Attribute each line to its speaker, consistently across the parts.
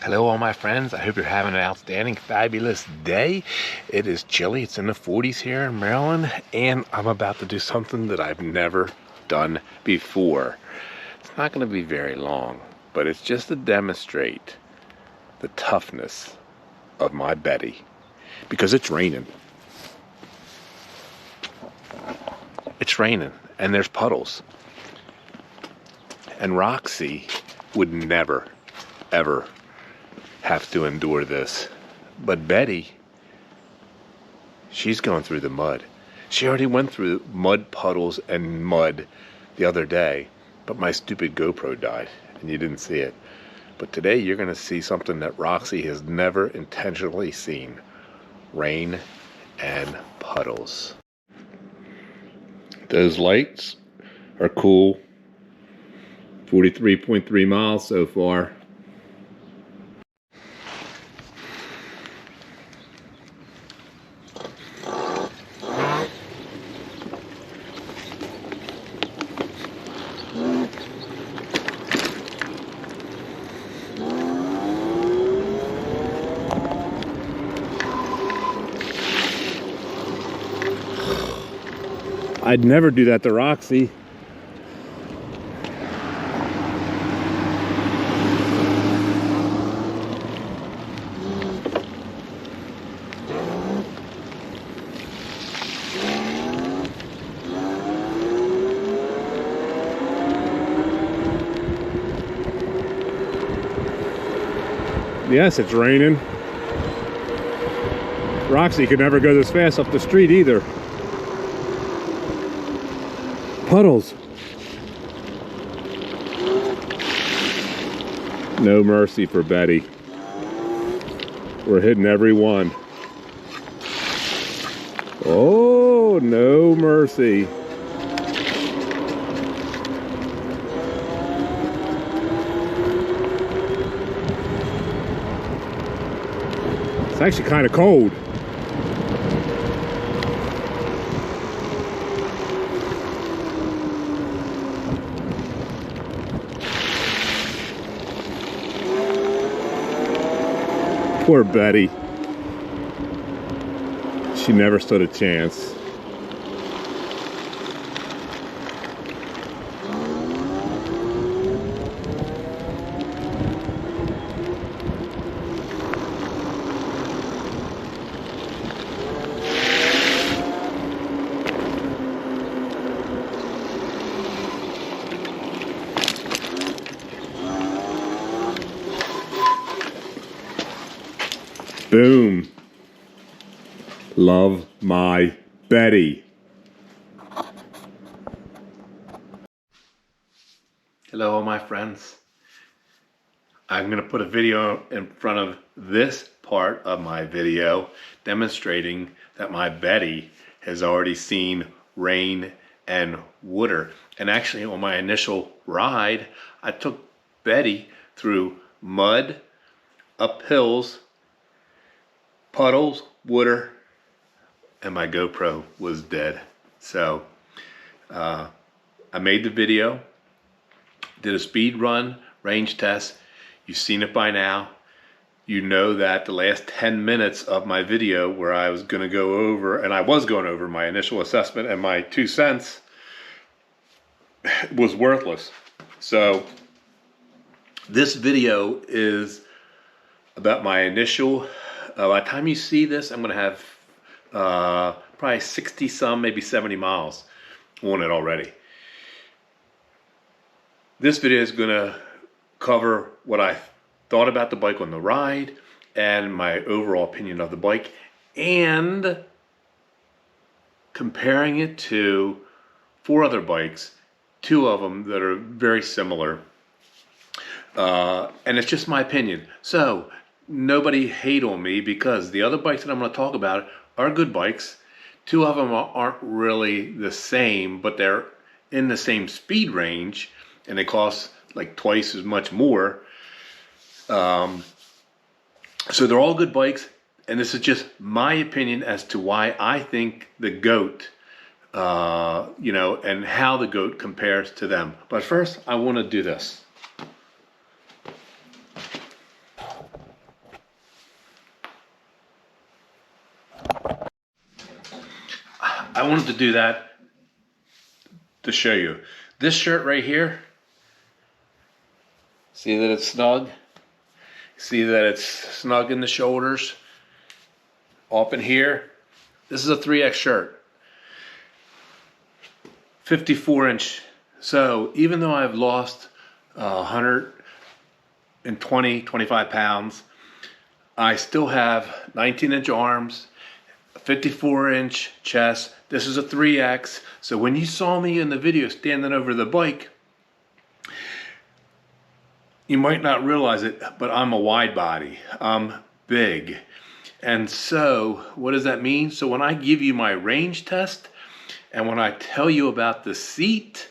Speaker 1: Hello all my friends, I hope you're having an outstanding, fabulous day. It is chilly, it's in the 40s here in Maryland, and I'm about to do something that I've never done before. It's not going to be very long, but it's just to demonstrate the toughness of my Betty, because it's raining. It's raining, and there's puddles. And Roxy would never, ever have to endure this. But Betty, she's going through the mud. She already went through mud puddles and mud the other day, but my stupid GoPro died and you didn't see it. But today you're going to see something that Roxy has never intentionally seen. Rain and puddles. Those lights are cool. 43.3 miles so far. I'd never do that to Roxy. Yes, it's raining. Roxy could never go this fast up the street either. Puddles. No mercy for Betty. We're hitting every one. Oh, no mercy. It's actually kind of cold. Poor Betty. She never stood a chance. Boom. Love my Betty. Hello, my friends. I'm going to put a video in front of this part of my video demonstrating that my Betty has already seen rain and water. And actually, on my initial ride, I took Betty through mud, up hills, puddles, water, and my GoPro was dead. So I made the video, did a speed run, range test. You've seen it by now. You know that the last 10 minutes of my video where I was going to go over, and I was going over my initial assessment and my 2 cents, was worthless. So this video is about my initial. By the time you see this, I'm going to have probably 60 some, maybe 70 miles on it already. This video is going to cover what I thought about the bike on the ride and my overall opinion of the bike, and comparing it to 4 other bikes, 2 of them that are very similar. And it's just my opinion. So nobody hate on me, because the other bikes that I'm going to talk about are good bikes. 2 of them aren't really the same, but they're in the same speed range, and they cost like twice as much more. So they're all good bikes, and this is just my opinion as to why I think the GOAT, and how the GOAT compares to them. But first, I want to do this. I wanted to do that to show you. This shirt right here, see that it's snug? See that it's snug in the shoulders? Up in here? This is a 3X shirt. 54-inch. So even though I've lost 120, 25 pounds, I still have 19-inch arms, 54-inch chest. This is a 3X. So when you saw me in the video standing over the bike, you might not realize it, but I'm a wide body. I'm big. And so what does that mean? So when I give you my range test, and when I tell you about the seat,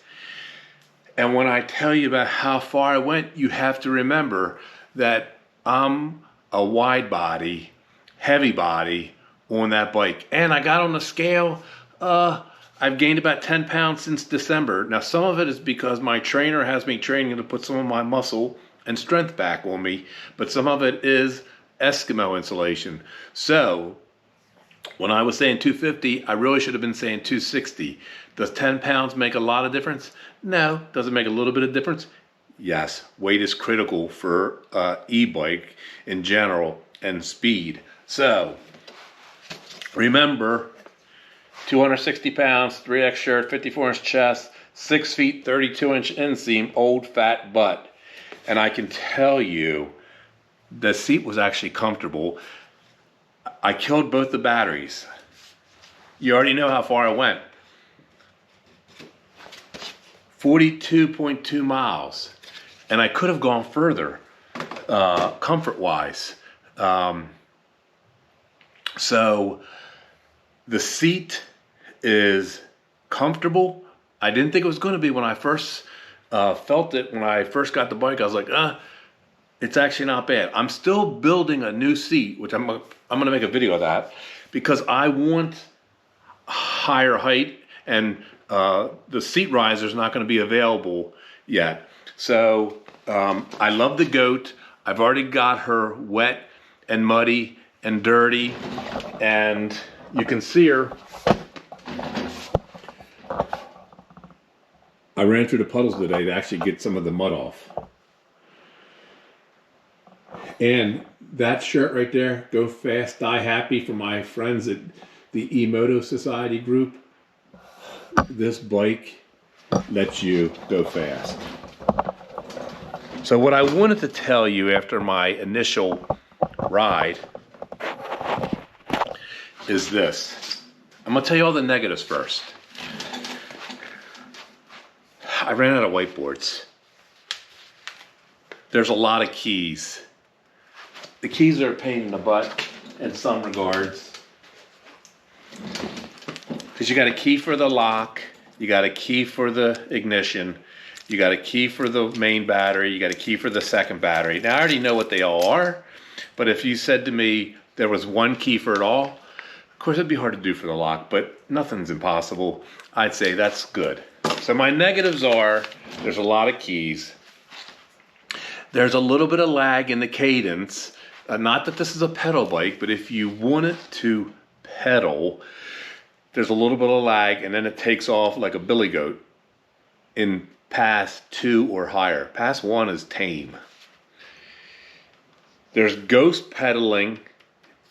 Speaker 1: and when I tell you about how far I went, you have to remember that I'm a wide body, heavy body on that bike. And I got on the scale, I've gained about 10 pounds since December. Now, some of it is because my trainer has me training to put some of my muscle and strength back on me, but some of it is Eskimo insulation. So when I was saying 250, I really should have been saying 260. Does 10 pounds make a lot of difference? No. Does it make a little bit of difference? Yes. Weight is critical for e-bike in general and speed. So remember, 260 pounds, 3X shirt, 54-inch chest, 6 feet, 32-inch inseam, old fat butt. And I can tell you, the seat was actually comfortable. I killed both the batteries. You already know how far I went. 42.2 miles. And I could have gone further, comfort-wise. So the seat is comfortable. I didn't think it was going to be when I first felt it. When I first got the bike, I was like, it's actually not bad. I'm still building a new seat, which I'm going to make a video of that, because I want higher height, and the seat riser is not going to be available yet. So I love the goat. I've already got her wet and muddy and dirty, and you can see her. I ran through the puddles today to actually get some of the mud off. And that shirt right there, Go Fast, Die Happy, for my friends at the E-Moto Society group. This bike lets you go fast. So what I wanted to tell you after my initial ride is this. I'm going to tell you all the negatives first. I ran out of whiteboards. There's a lot of keys. The keys are a pain in the butt in some regards. Because you got a key for the lock, you got a key for the ignition, you got a key for the main battery, you got a key for the second battery. Now I already know what they all are, but if you said to me there was one key for it all, of course it'd be hard to do for the lock, but nothing's impossible. I'd say that's good. So my negatives are, there's a lot of keys. There's a little bit of lag in the cadence. Not that this is a pedal bike, but if you want it to pedal, there's a little bit of lag, and then it takes off like a billy goat in pass 2 or higher. Pass 1 is tame. There's ghost pedaling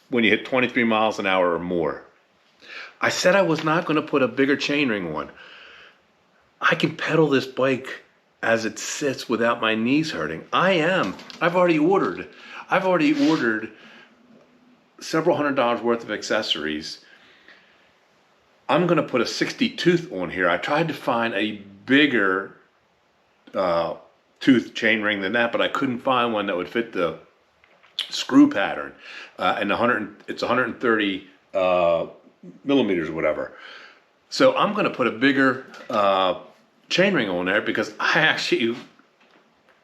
Speaker 1: when you hit 23 miles an hour or more. I said I was not going to put a bigger chainring on. I can pedal this bike as it sits without my knees hurting. I've already ordered several $100s worth of accessories. I'm going to put a 60 tooth on here. I tried to find a bigger tooth chain ring than that, but I couldn't find one that would fit the screw pattern. And it's 130 millimeters or whatever. So I'm going to put a bigger chain ring on there because I actually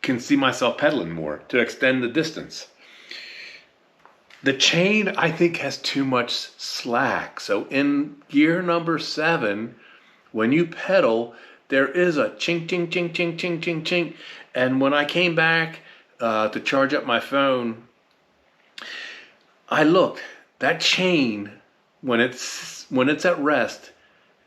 Speaker 1: can see myself pedaling more to extend the distance. The chain, I think, has too much slack. So in gear number 7, when you pedal, there is a chink, chink, chink, chink, chink, chink, chink. And when I came back to charge up my phone, I looked. That chain, when it's at rest,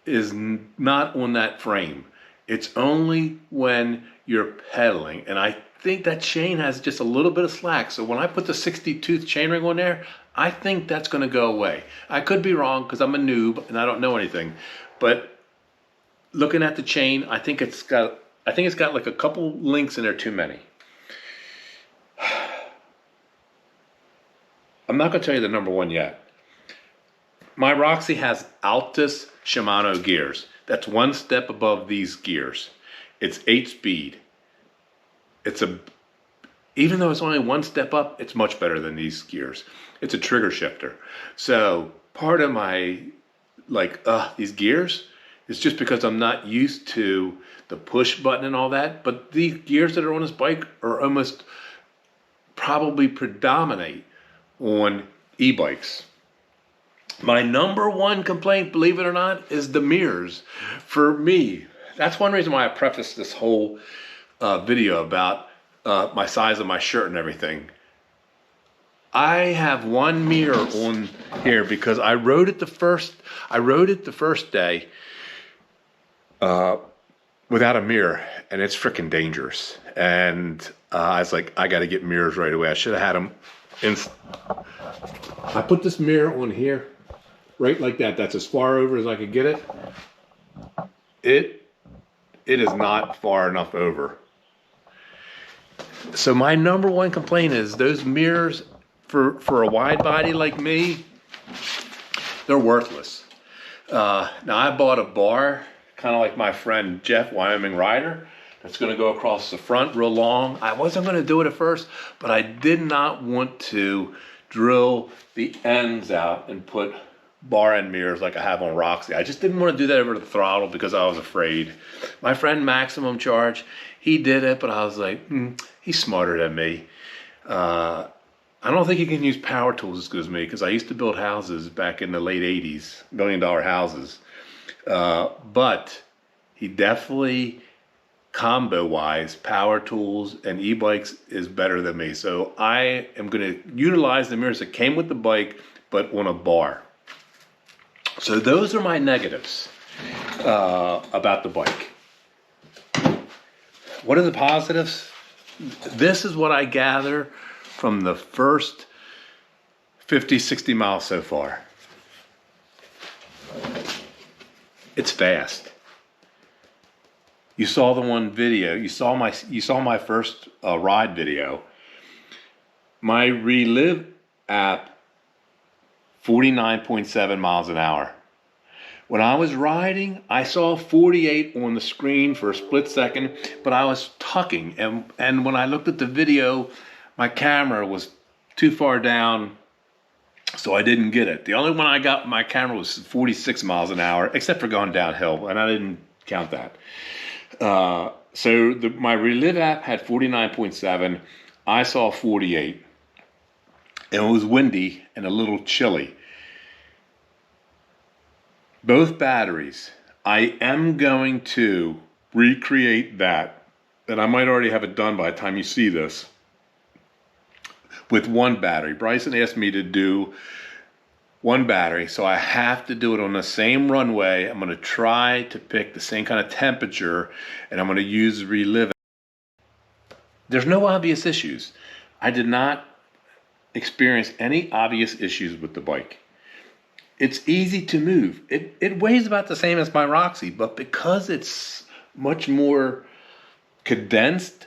Speaker 1: is not on that frame. It's only when you're pedaling. And I think that chain has just a little bit of slack. So when I put the 60 tooth chainring on there, I think that's going to go away. I could be wrong because I'm a noob and I don't know anything. But looking at the chain, I think it's got like a couple links in there too many. I'm not going to tell you the number one yet. My Roxy has Altus Shimano gears. That's one step above these gears. It's 8-speed. Even though it's only one step up, it's much better than these gears. It's a trigger shifter. So part of my these gears is just because I'm not used to the push button and all that. But the gears that are on this bike are almost probably predominate on e-bikes. My number one complaint, believe it or not, is the mirrors. For me, that's one reason why I prefaced this whole video about my size of my shirt and everything. I have one mirror on here because I rode it the first day without a mirror, and it's freaking dangerous. And I was like, I got to get mirrors right away. I should have had them. I put this mirror on here, right like that. That's as far over as I could get it. It is not far enough over. So my number one complaint is those mirrors for a wide body like me, they're worthless. Now I bought a bar, kind of like my friend Jeff, Wyoming Rider, that's going to go across the front real long. I wasn't going to do it at first, but I did not want to drill the ends out and put bar end mirrors like I have on Roxy. I just didn't want to do that over the throttle because I was afraid. My friend Maximum Charge, he did it, but I was like, he's smarter than me. I don't think he can use power tools as good as me because I used to build houses back in the late 80s, $1 million houses. But he definitely, combo-wise, power tools and e-bikes is better than me. So I am going to utilize the mirrors that came with the bike, but on a bar. So those are my negatives about the bike. What are the positives? This is what I gather from the first 50, 60 miles so far. It's fast. You saw the one video. You saw my first ride video. My Relive app, 49.7 miles an hour. When I was riding, I saw 48 on the screen for a split second, but I was tucking. And when I looked at the video, my camera was too far down, so I didn't get it. The only one I got my camera was 46 miles an hour, except for going downhill, and I didn't count that. So my Relive app had 49.7. I saw 48. And it was windy and a little chilly. Both batteries, I am going to recreate that, and I might already have it done by the time you see this, with one battery. Bryson asked me to do one battery, so I have to do it on the same runway. I'm going to try to pick the same kind of temperature, and I'm going to use Relive. There's no obvious issues. I did not experience any obvious issues with the bike. It's easy to move. It weighs about the same as my Roxy, but because it's much more condensed,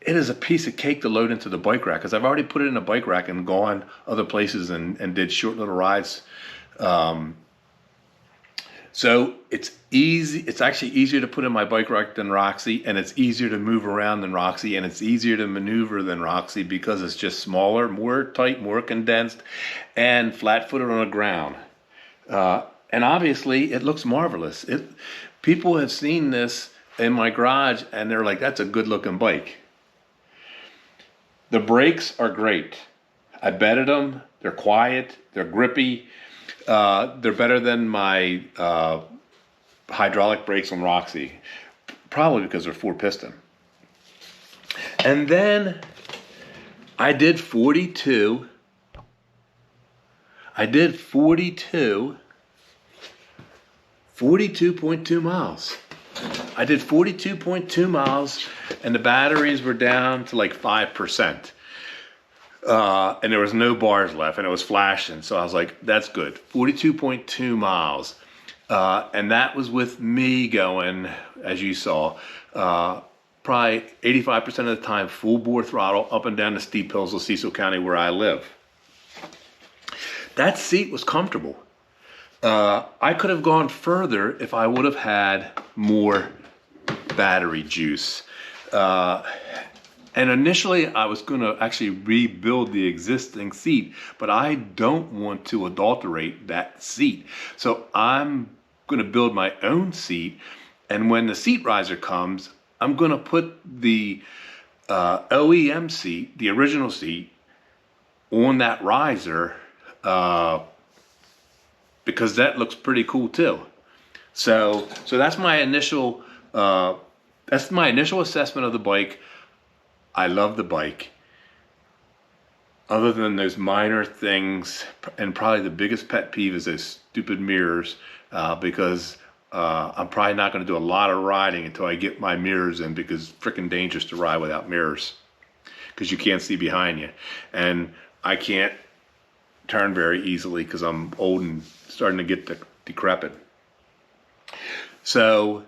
Speaker 1: it is a piece of cake to load into the bike rack, because I've already put it in a bike rack and gone other places and did short little rides. So it's easy. It's actually easier to put in my bike rack than Roxy, and it's easier to move around than Roxy, and it's easier to maneuver than Roxy because it's just smaller, more tight, more condensed, and flat-footed on the ground. And obviously, it looks marvelous. People have seen this in my garage, and they're like, that's a good-looking bike. The brakes are great. I betted them. They're quiet. They're grippy. They're better than my hydraulic brakes on Roxy, probably because they're 4-piston. And then I did 42. 42.2 miles. I did 42.2 miles, and the batteries were down to like 5%. And there was no bars left, and it was flashing. So I was like, that's good. 42.2 miles. And that was with me going, as you saw, probably 85% of the time, full bore throttle up and down the steep hills of Cecil County where I live. That seat was comfortable. I could have gone further if I would have had more battery juice. And initially I was going to actually rebuild the existing seat, but I don't want to adulterate that seat. So I'm going to build my own seat. And when the seat riser comes, I'm going to put the OEM seat, the original seat, on that riser because that looks pretty cool too. So that's my initial assessment of the bike. I love the bike. Other than those minor things, and probably the biggest pet peeve is those stupid mirrors, because I'm probably not going to do a lot of riding until I get my mirrors in, because it's freaking dangerous to ride without mirrors because you can't see behind you. And I can't turn very easily because I'm old and starting to get decrepit. So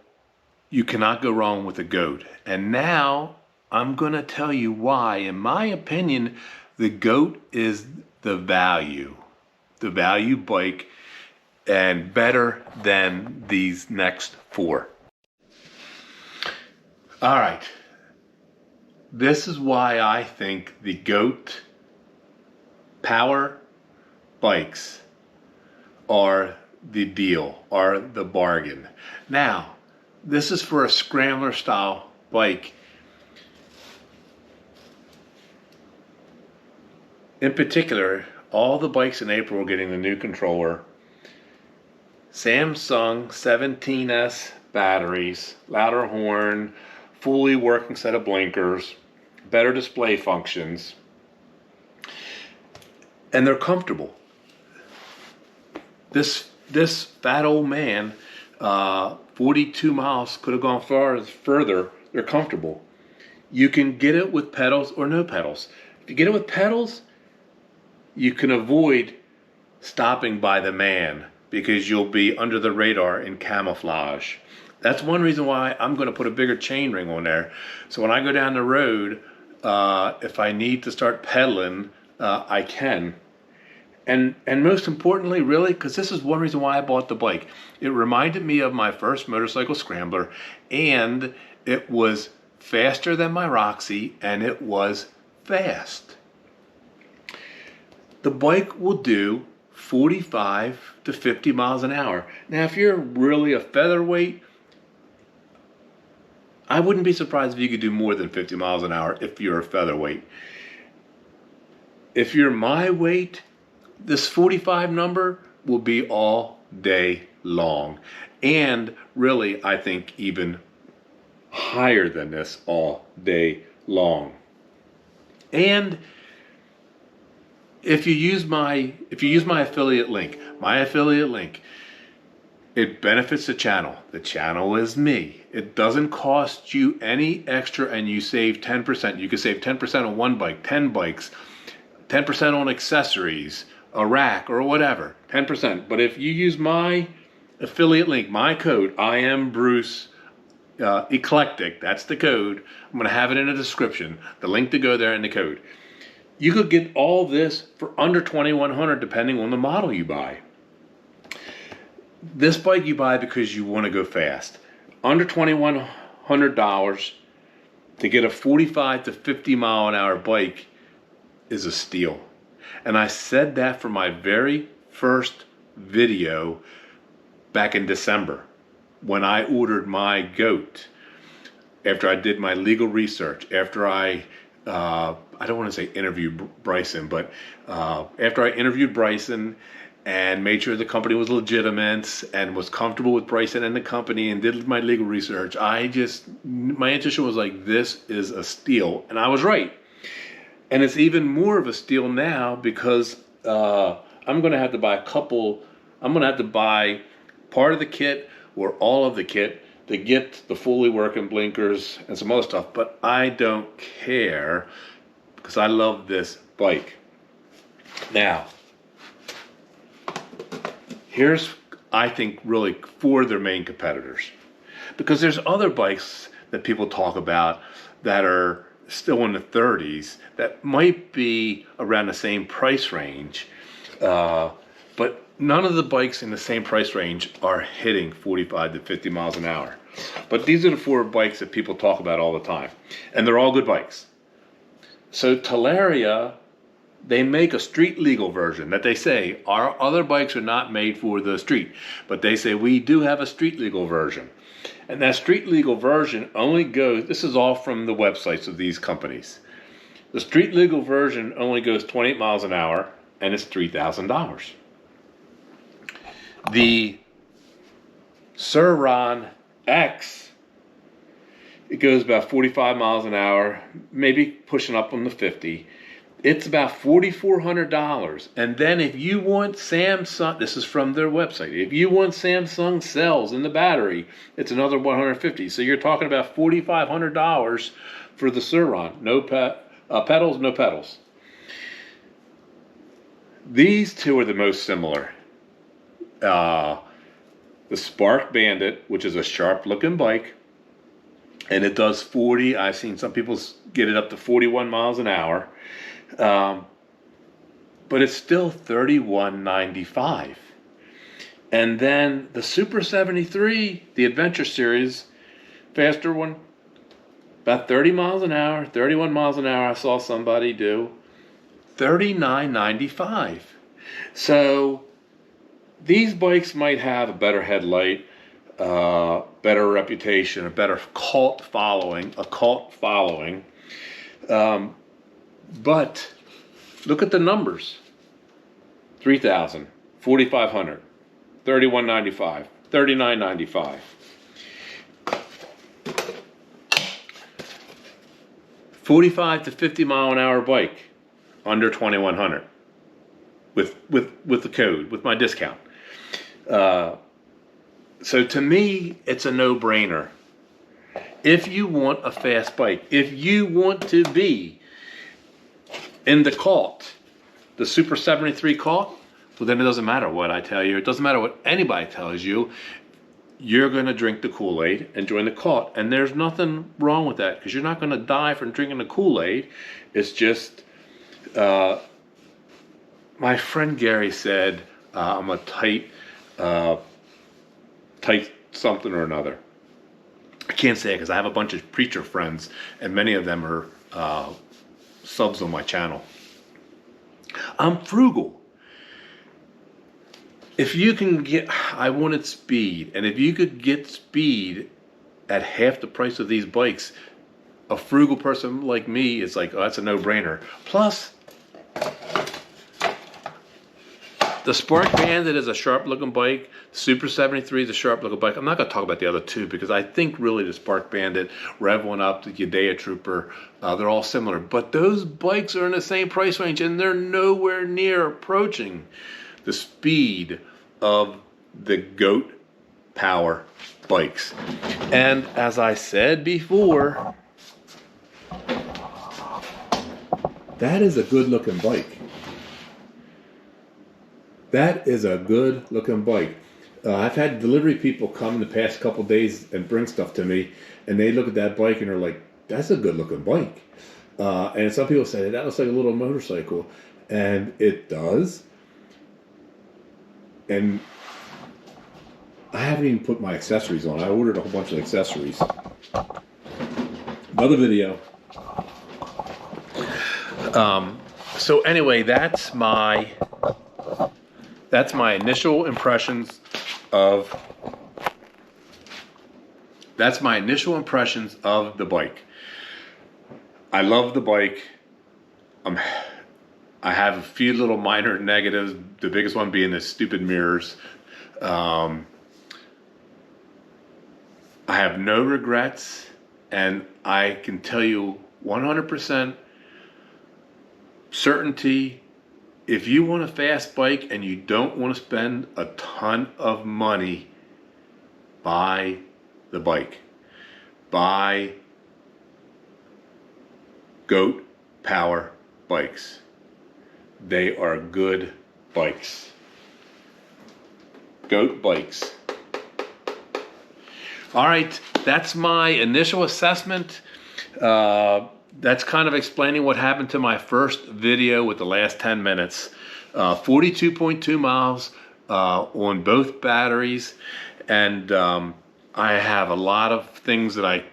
Speaker 1: you cannot go wrong with a goat. And now I'm going to tell you why. In my opinion, the goat is the value bike, and better than these next four. All right. This is why I think the goat power bikes are the deal, are the bargain. Now, this is for a scrambler style bike. In particular, all the bikes in April are getting the new controller. Samsung 17S batteries, louder horn, fully working set of blinkers, better display functions, and they're comfortable. This fat old man, 42 miles, could have gone further. They're comfortable. You can get it with pedals or no pedals. If you get it with pedals, you can avoid stopping by the man because you'll be under the radar in camouflage. That's one reason why I'm going to put a bigger chain ring on there. So when I go down the road, if I need to start pedaling, I can. And most importantly, really, because this is one reason why I bought the bike. It reminded me of my first motorcycle scrambler, and it was faster than my Roxy, and it was fast. The bike will do 45 to 50 miles an hour. Now, if you're really a featherweight, I wouldn't be surprised if you could do more than 50 miles an hour if you're a featherweight. If you're my weight, this 45 number will be all day long. And really, I think even higher than this all day long. And if you use my affiliate link, it benefits the channel. The channel is me. It doesn't cost you any extra, and you save 10%. You can save 10% on one bike, 10 bikes, 10% on accessories, a rack, or whatever, 10%. But if you use my affiliate link, my code, I am Bruce Eclectic, that's the code. I'm going to have it in the description, the link to go there and the code. You could get all this for under $2,100 depending on the model you buy. This bike you buy because you want to go fast. Under $2,100 to get a 45 to 50 mile an hour bike is a steal. And I said that for my very first video back in December when I ordered my goat. After I did my legal research, after I don't want to say interview Bryson, but after I interviewed Bryson and made sure the company was legitimate and was comfortable with Bryson and the company and did my legal research, my intuition was like, this is a steal. And I was right. And it's even more of a steal now because I'm going to have to buy part of the kit or all of the kit to get the fully working blinkers and some other stuff, but I don't care because I love this bike. Now, here's, I think, really four of their main competitors. Because there's other bikes that people talk about that are still in the 30s that might be around the same price range, but none of the bikes in the same price range are hitting 45 to 50 miles an hour. But these are the four bikes that people talk about all the time, and they're all good bikes. So Talaria, they make a street legal version that they say our other bikes are not made for the street, but they say we do have a street legal version. And that street legal version only goes, this is all from the websites of these companies. The street legal version only goes 28 miles an hour and it's $3,000. The Sur-Ron X, it goes about 45 miles an hour, maybe pushing up on the 50. It's about $4,400. And then if you want Samsung, this is from their website, if you want Samsung cells in the battery, it's another $150. So you're talking about $4,500 for the Sur-Ron. No pedals, no pedals. These two are the most similar. The Spark Bandit, which is a sharp looking bike, and it does 40, I've seen some people get it up to 41 miles an hour. But it's still $31.95. And then the Super 73, the Adventure Series, faster one, about 30 miles an hour, 31 miles an hour, I saw somebody do, $39.95. So these bikes might have a better headlight, better reputation, a better cult following, but look at the numbers. 3,000, 4,500, 31.95, 39.95. 45 to 50 mile an hour bike under 2,100 with the code, with my discount. So to me, it's a no-brainer. If you want a fast bike, if you want to be in the cult, the Super 73 cult, well then it doesn't matter what I tell you. It doesn't matter what anybody tells you. You're going to drink the Kool-Aid and join the cult. And there's nothing wrong with that because you're not going to die from drinking the Kool-Aid. It's just, my friend Gary said, I'm a tight something or another. I can't say it because I have a bunch of preacher friends and many of them are subs on my channel. I'm frugal. If you can get, I wanted speed, and if you could get speed at half the price of these bikes, a frugal person like me is like, oh, that's a no-brainer. Plus, the Spark Bandit is a sharp-looking bike. Super 73 is a sharp-looking bike. I'm not going to talk about the other two because I think really the Spark Bandit, Rev 1 Up, the Udea Trooper, they're all similar. But those bikes are in the same price range and they're nowhere near approaching the speed of the GOAT Power bikes. And as I said before, that is a good-looking bike. That is a good-looking bike. I've had delivery people come the past couple days and bring stuff to me, and they look at that bike and are like, that's a good-looking bike. And some people say, that looks like a little motorcycle. And it does. And I haven't even put my accessories on. I ordered a whole bunch of accessories. Another video. So anyway, that's my initial impressions of the bike. I love the bike. I have a few little minor negatives, the biggest one being the stupid mirrors. I have no regrets, and I can tell you 100% certainty, if you want a fast bike and you don't want to spend a ton of money, buy the bike. Buy Goat Power bikes. They are good bikes. Goat bikes. All right, that's my initial assessment. That's kind of explaining what happened to my first video with the last 10 minutes. 42.2 miles on both batteries. And I have a lot of things that I'm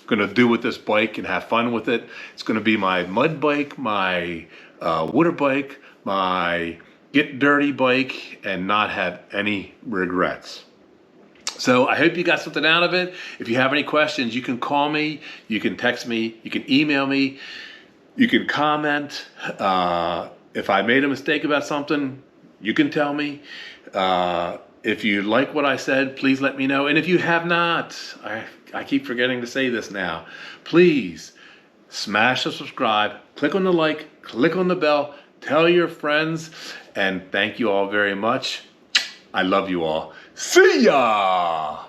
Speaker 1: going to do with this bike and have fun with it. It's going to be my mud bike, my water bike, my get dirty bike, and not have any regrets. So I hope you got something out of it. If you have any questions, you can call me, you can text me, you can email me, you can comment. If I made a mistake about something, you can tell me. If you like what I said, please let me know. And if you have not, I keep forgetting to say this now, please smash the subscribe, click on the like, click on the bell, tell your friends, and thank you all very much. I love you all. See ya!